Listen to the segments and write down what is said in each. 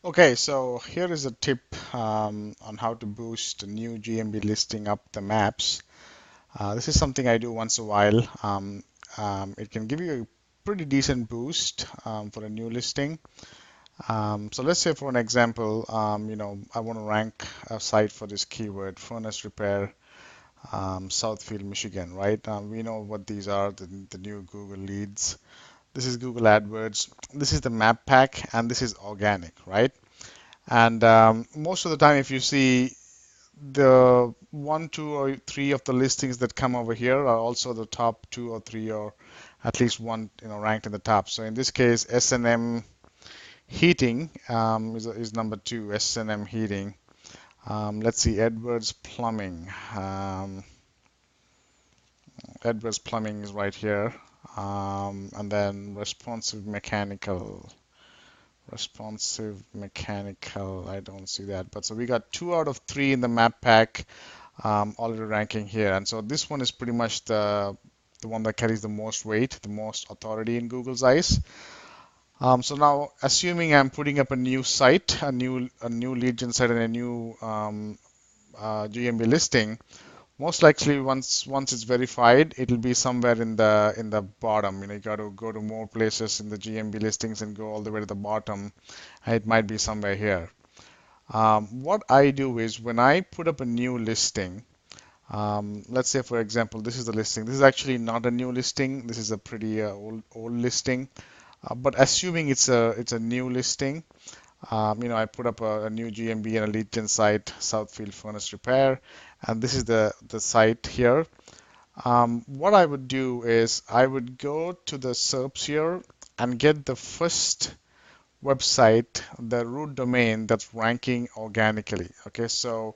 Okay, so here is a tip on how to boost a new GMB listing up the maps. This is something I do once a while. It can give you a pretty decent boost for a new listing. So let's say for an example, I want to rank a site for this keyword, furnace repair, Southfield, Michigan, right? We know what these are, the new Google leads. This is Google AdWords. This is the map pack, and this is organic, right? And most of the time, if you see the one, two, or three of the listings that come over here are also the top two or three, or at least one, ranked in the top. So in this case, S&M Heating is number two. S&M Heating. Let's see, Edwards Plumbing. Edwards Plumbing is right here. And then Responsive mechanical, I don't see that. But so we got 2 out of 3 in the map pack already ranking here. And so this one is pretty much the one that carries the most weight, the most authority in Google's eyes. So now, assuming I'm putting up a new site, a new lead gen site, and a new GMB listing, most likely once it's verified, it'll be somewhere in the bottom. You got to go to more places in the GMB listings and go all the way to the bottom. And it might be somewhere here. What I do is when I put up a new listing, let's say for example, this is the listing. This is actually not a new listing. This is a pretty old listing. But assuming it's a new listing, I put up a new GMB and a lead gen site, Southfield Furnace Repair, and this is the site here. What I would do is I would go to the SERPs here and get the first website, the root domain that's ranking organically. Okay, so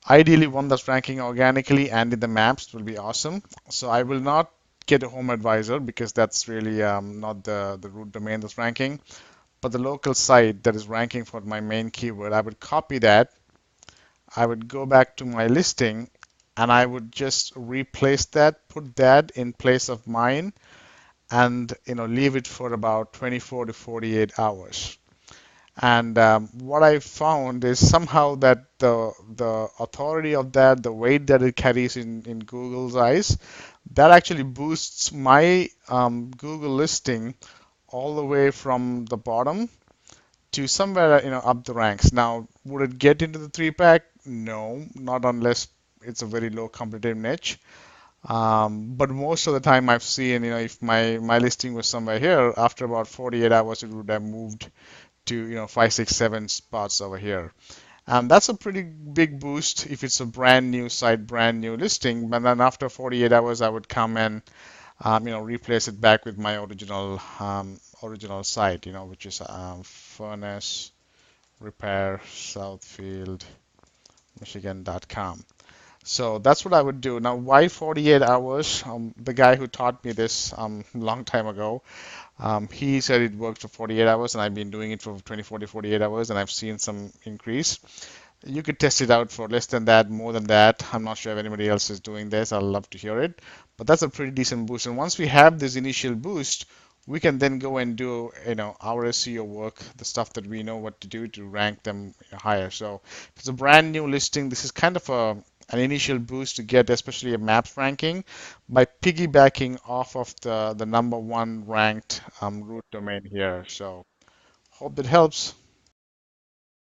ideally one that's ranking organically and in the maps will be awesome. So I will not get a home advisor because that's really not the root domain that's ranking, but the local site that is ranking for my main keyword. I would copy that. I would go back to my listing and I would just replace that, put that in place of mine, and leave it for about 24 to 48 hours. And what I found is somehow that the authority of that, the weight that it carries in Google's eyes, that actually boosts my Google listing all the way from the bottom to somewhere up the ranks. Now, would it get into the three pack? No, not unless it's a very low competitive niche. But most of the time I've seen, if my listing was somewhere here, after about 48 hours, it would have moved to 5, 6, 7 spots over here. And that's a pretty big boost if it's a brand new site, brand new listing. But then after 48 hours, I would come and replace it back with my original site, which is furnace repair Southfield Michigan.com. So that's what I would do. Now, why 48 hours? The guy who taught me this long time ago, he said it worked for 48 hours, and I've been doing it for 24 to 48 hours, and I've seen some increase. You could test it out for less than that, more than that. I'm not sure if anybody else is doing this. I'd love to hear it. But that's a pretty decent boost. And once we have this initial boost, we can then go and do, our SEO work, the stuff that we know what to do to rank them higher. So if it's a brand new listing, this is kind of an initial boost to get, especially a maps ranking, by piggybacking off of the number one ranked root domain here. So hope that helps.